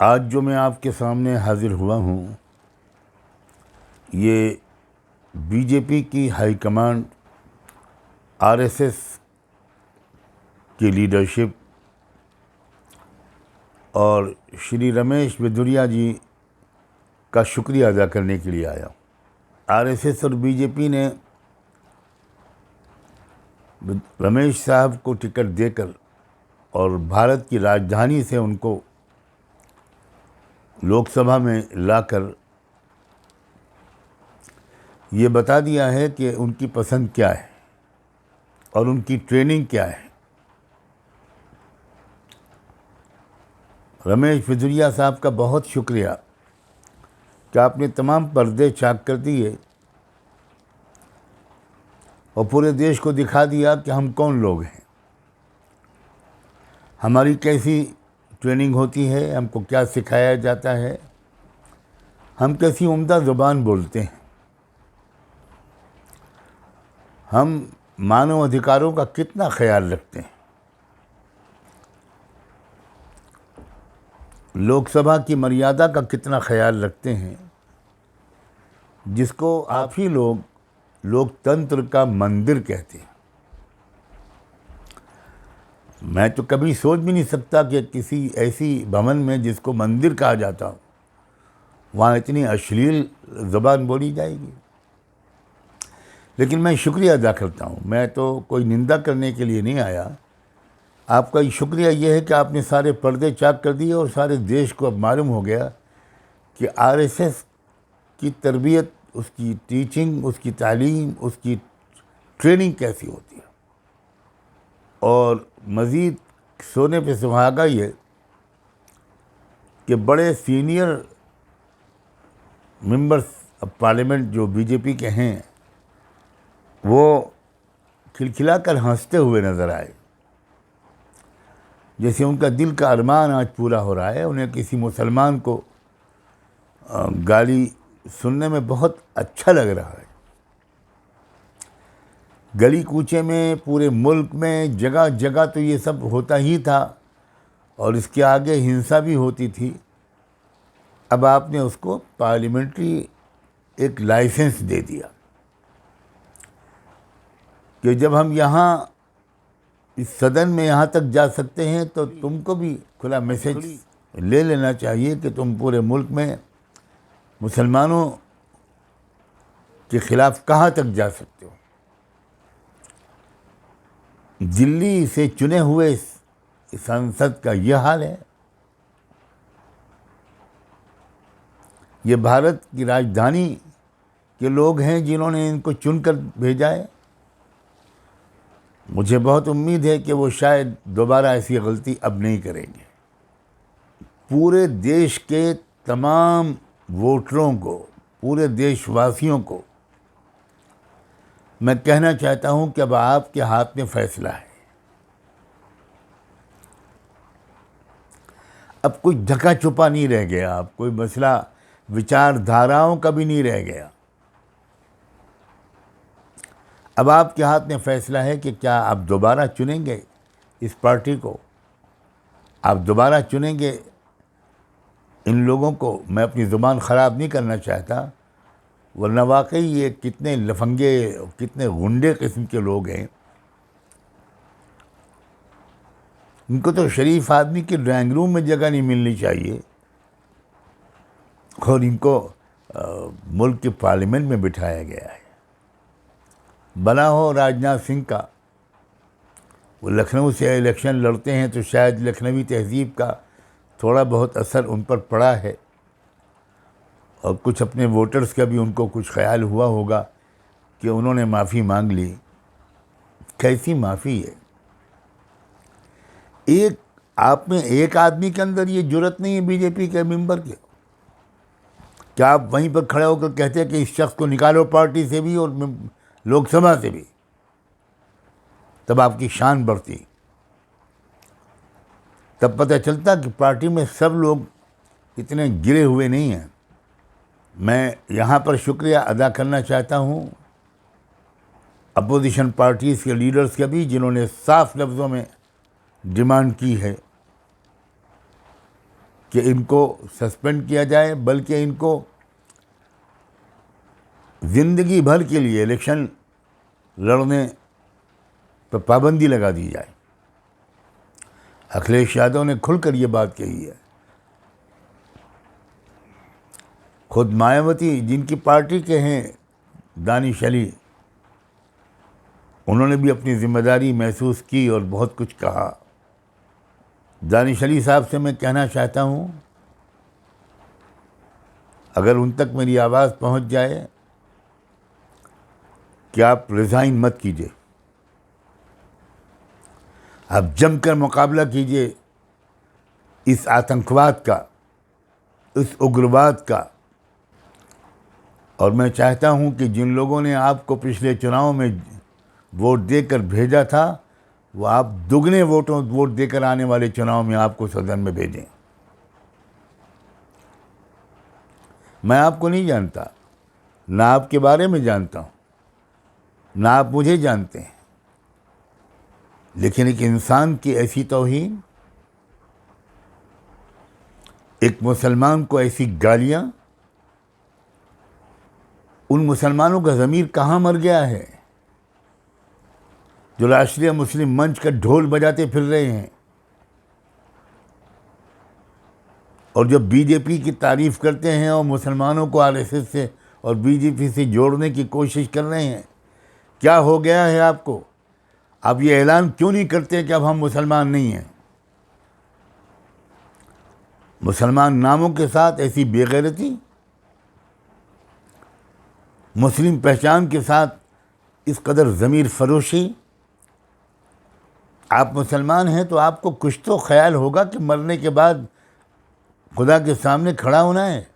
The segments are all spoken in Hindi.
आज जो मैं आपके सामने हाजिर हुआ हूँ, ये बीजेपी की हाईकमांड, आरएसएस की लीडरशिप और श्री रमेश बिधूरिया जी का शुक्रिया अदा करने के लिए आया। आरएसएस और बीजेपी ने रमेश साहब को टिकट देकर और भारत की राजधानी से उनको लोकसभा में लाकर ये बता दिया है कि उनकी पसंद क्या है और उनकी ट्रेनिंग क्या है। रमेश बिधूरिया साहब का बहुत शुक्रिया कि आपने तमाम पर्दे चाक कर दिए और पूरे देश को दिखा दिया कि हम कौन लोग हैं, हमारी कैसी ट्रेनिंग होती है, हमको क्या सिखाया जाता है, हम कैसी उम्दा ज़ुबान बोलते हैं, हम मानव अधिकारों का कितना ख्याल रखते हैं, लोकसभा की मर्यादा का कितना ख्याल रखते हैं, जिसको आप ही लोग लोकतंत्र का मंदिर कहते हैं। मैं तो कभी सोच भी नहीं सकता कि किसी ऐसी भवन में जिसको मंदिर कहा जाता हो, वहाँ इतनी अश्लील ज़बान बोली जाएगी। लेकिन मैं शुक्रिया अदा करता हूँ, मैं तो कोई निंदा करने के लिए नहीं आया। आपका शुक्रिया ये है कि आपने सारे पर्दे चाक कर दिए और सारे देश को अब मालूम हो गया कि आरएसएस की तरबियत, उसकी टीचिंग, उसकी तालीम, उसकी ट्रेनिंग कैसी होती है। और मज़ीद सोने पे सुहागा ये कि बड़े सीनियर मेंबर्स ऑफ पार्लियामेंट जो बीजेपी के हैं, वो खिलखिलाकर हंसते हुए नज़र आए, जैसे उनका दिल का अरमान आज पूरा हो रहा है। उन्हें किसी मुसलमान को गाली सुनने में बहुत अच्छा लग रहा है। गली कूचे में, पूरे मुल्क में, जगह जगह तो ये सब होता ही था और इसके आगे हिंसा भी होती थी। अब आपने उसको पार्लियामेंट्री एक लाइसेंस दे दिया कि जब हम यहाँ इस सदन में यहाँ तक जा सकते हैं तो तुमको भी खुला मैसेज ले लेना चाहिए कि तुम पूरे मुल्क में मुसलमानों के ख़िलाफ़ कहाँ तक जा सकते हो। दिल्ली से चुने हुए सांसद का यह हाल है। ये भारत की राजधानी के लोग हैं जिन्होंने इनको चुनकर भेजा है। मुझे बहुत उम्मीद है कि वो शायद दोबारा ऐसी गलती अब नहीं करेंगे। पूरे देश के तमाम वोटरों को, पूरे देशवासियों को मैं कहना चाहता हूं कि अब आपके हाथ में फैसला है। अब कोई ढका छुपा नहीं रह गया, अब कोई मसला विचारधाराओं का भी नहीं रह गया। अब आपके हाथ में फैसला है कि क्या आप दोबारा चुनेंगे इस पार्टी को, आप दोबारा चुनेंगे इन लोगों को। मैं अपनी ज़ुबान ख़राब नहीं करना चाहता, वरना वाकई ये कितने लफंगे, कितने गुंडे किस्म के लोग हैं। इनको तो शरीफ आदमी के ड्राइंग रूम में जगह नहीं मिलनी चाहिए और इनको मुल्क के पार्लियामेंट में बिठाया गया है। बना हो राजनाथ सिंह का, वो लखनऊ से इलेक्शन लड़ते हैं तो शायद लखनवी तहजीब का थोड़ा बहुत असर उन पर पड़ा है और कुछ अपने वोटर्स का भी उनको कुछ ख्याल हुआ होगा कि उन्होंने माफ़ी मांग ली। कैसी माफ़ी है? एक आप में एक आदमी के अंदर ये जुर्रत नहीं है बीजेपी के मेंबर के। क्या आप वहीं पर खड़े होकर कहते हैं कि इस शख्स को निकालो पार्टी से भी और लोकसभा से भी? तब आपकी शान बढ़ती, तब पता चलता कि पार्टी में सब लोग इतने गिरे हुए नहीं हैं। मैं यहाँ पर शुक्रिया अदा करना चाहता हूँ अपोजिशन पार्टीज़ के लीडर्स का भी, जिन्होंने साफ लफ्ज़ों में डिमांड की है कि इनको सस्पेंड किया जाए, बल्कि इनको ज़िंदगी भर के लिए इलेक्शन लड़ने पर पाबंदी लगा दी जाए। अखिलेश यादव ने खुलकर ये बात कही है। खुद मायावती, जिनकी पार्टी के हैं दानिश अली, उन्होंने भी अपनी जिम्मेदारी महसूस की और बहुत कुछ कहा। दानिश अली साहब से मैं कहना चाहता हूँ, अगर उन तक मेरी आवाज़ पहुँच जाए कि आप रिज़ाइन मत कीजिए, आप जमकर मुकाबला कीजिए इस आतंकवाद का, इस उग्रवाद का। और मैं चाहता हूं कि जिन लोगों ने आपको पिछले चुनाव में वोट देकर भेजा था, वो आप दुगने वोट देकर आने वाले चुनाव में आपको सदन में भेजें। मैं आपको नहीं जानता, ना आपके बारे में जानता हूं, ना आप मुझे जानते हैं, लेकिन एक इंसान की ऐसी तौहीन, एक मुसलमान को ऐसी गालियां, उन मुसलमानों का ज़मीर कहाँ मर गया है जो राष्ट्रीय मुस्लिम मंच का ढोल बजाते फिर रहे हैं और जो बीजेपी की तारीफ करते हैं और मुसलमानों को आरएसएस से और बीजेपी से जोड़ने की कोशिश कर रहे हैं। क्या हो गया है आपको? आप ये ऐलान क्यों नहीं करते कि अब हम मुसलमान नहीं हैं? मुसलमान नामों के साथ ऐसी बेगैरती, मुस्लिम पहचान के साथ इस कदर ज़मीर फरोशी। आप मुसलमान हैं तो आपको कुछ तो ख्याल होगा कि मरने के बाद खुदा के सामने खड़ा होना है।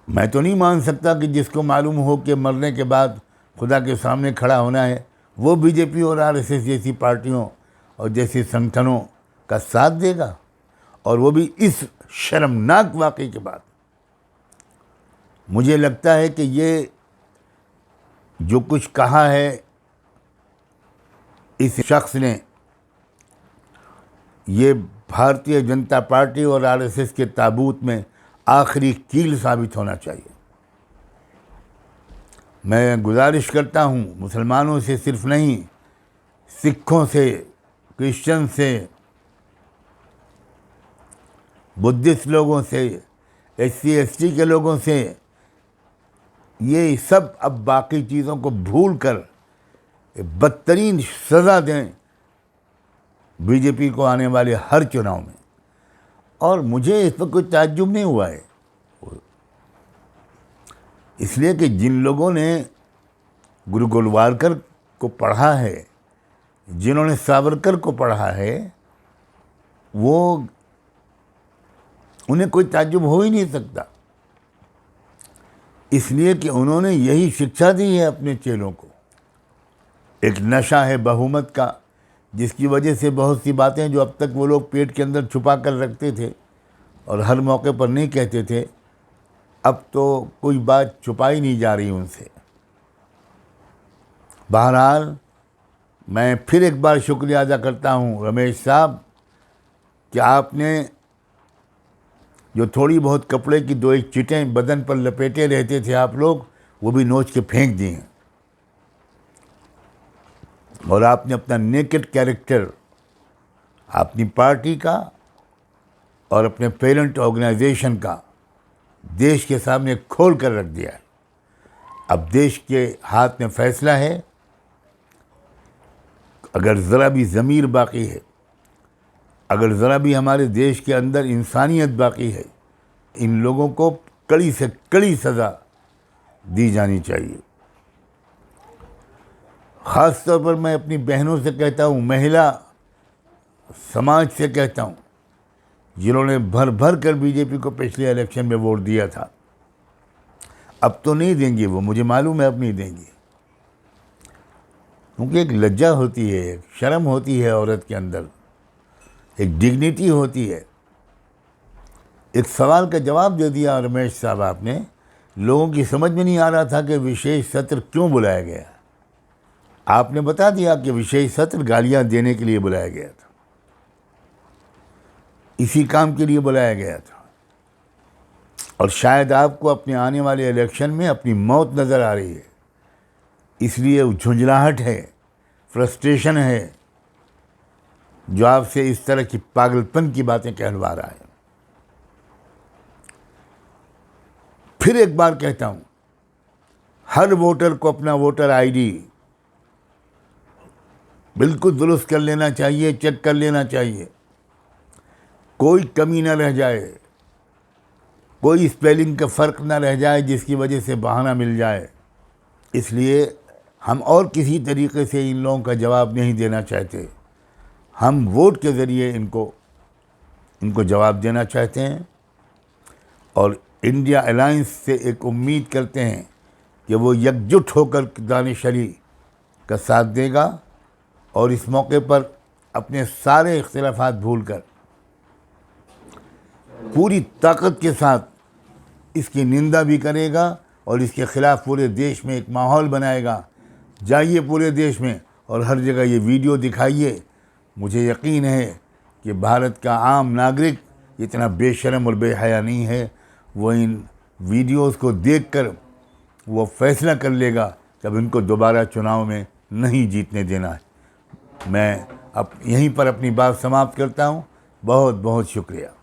मैं तो नहीं मान सकता कि जिसको मालूम हो कि मरने के बाद खुदा के सामने खड़ा होना है, वो बीजेपी और आरएसएस जैसी पार्टियों और जैसे संगठनों का साथ देगा, और वो भी इस शर्मनाक वाक़े के बाद। मुझे लगता है कि ये जो कुछ कहा है इस शख्स ने, ये भारतीय जनता पार्टी और आरएसएस के ताबूत में आखिरी कील साबित होना चाहिए। मैं गुजारिश करता हूँ मुसलमानों से, सिर्फ नहीं, सिखों से, क्रिश्चियन से, बुद्धिस्ट लोगों से, एससी एसटी के लोगों से, ये सब अब बाकी चीज़ों को भूल कर बदतरीन सज़ा दें बीजेपी को आने वाले हर चुनाव में। और मुझे इस पर कोई ताज्जुब नहीं हुआ है, इसलिए कि जिन लोगों ने गुरु गोलवालकर को पढ़ा है, जिन्होंने सावरकर को पढ़ा है, वो, उन्हें कोई ताज्जुब हो ही नहीं सकता, इसलिए कि उन्होंने यही शिक्षा दी है अपने चेलों को। एक नशा है बहुमत का, जिसकी वजह से बहुत सी बातें जो अब तक वो लोग पेट के अंदर छुपा कर रखते थे और हर मौके पर नहीं कहते थे, अब तो कोई बात छुपाई नहीं जा रही उनसे। बहरहाल, मैं फिर एक बार शुक्रिया अदा करता हूँ रमेश साहब कि आपने जो थोड़ी बहुत कपड़े की दो एक चिटें बदन पर लपेटे रहते थे आप लोग, वो भी नोच के फेंक दिए, और आपने अपना नेकेड कैरेक्टर अपनी पार्टी का और अपने पेरेंट ऑर्गेनाइजेशन का देश के सामने खोल कर रख दिया है। अब देश के हाथ में फैसला है, अगर ज़रा भी ज़मीर बाकी है, अगर ज़रा भी हमारे देश के अंदर इंसानियत बाकी है, इन लोगों को कड़ी से कड़ी सज़ा दी जानी चाहिए। ख़ास तौर पर मैं अपनी बहनों से कहता हूँ, महिला समाज से कहता हूँ, जिन्होंने भर भर कर बीजेपी को पिछले इलेक्शन में वोट दिया था, अब तो नहीं देंगे वो, मुझे मालूम है अब नहीं देंगे, क्योंकि एक लज्जा होती है, एक शर्म होती है औरत के अंदर, एक डिग्निटी होती है। एक सवाल का जवाब दे दिया रमेश साहब आपने, लोगों की समझ में नहीं आ रहा था कि विशेष सत्र क्यों बुलाया गया। आपने बता दिया कि विशेष सत्र गालियां देने के लिए बुलाया गया था। इसी काम के लिए बुलाया गया था। और शायद आपको अपने आने वाले इलेक्शन में अपनी मौत नज़र आ रही है, इसलिए झुंझलाहट है, फ्रस्ट्रेशन है, जो आपसे इस तरह की पागलपन की बातें कहलवा रहा है। फिर एक बार कहता हूँ, हर वोटर को अपना वोटर आईडी बिल्कुल दुरुस्त कर लेना चाहिए, चेक कर लेना चाहिए, कोई कमी न रह जाए, कोई स्पेलिंग का फ़र्क न रह जाए जिसकी वजह से बहाना मिल जाए। इसलिए हम और किसी तरीके से इन लोगों का जवाब नहीं देना चाहते, हम वोट के ज़रिए इनको जवाब देना चाहते हैं। और इंडिया अलायंस से एक उम्मीद करते हैं कि वो एकजुट होकर दानिश अली का साथ देगा और इस मौके पर अपने सारे इख्तिलाफात भूलकर पूरी ताकत के साथ इसकी निंदा भी करेगा और इसके ख़िलाफ़ पूरे देश में एक माहौल बनाएगा। जाइए पूरे देश में और हर जगह ये वीडियो दिखाइए। मुझे यकीन है कि भारत का आम नागरिक इतना बेशर्म और बेहया नहीं है, वो इन वीडियोस को देखकर वो फैसला कर लेगा कि अब इनको दोबारा चुनाव में नहीं जीतने देना है। मैं अब यहीं पर अपनी बात समाप्त करता हूँ। बहुत बहुत शुक्रिया।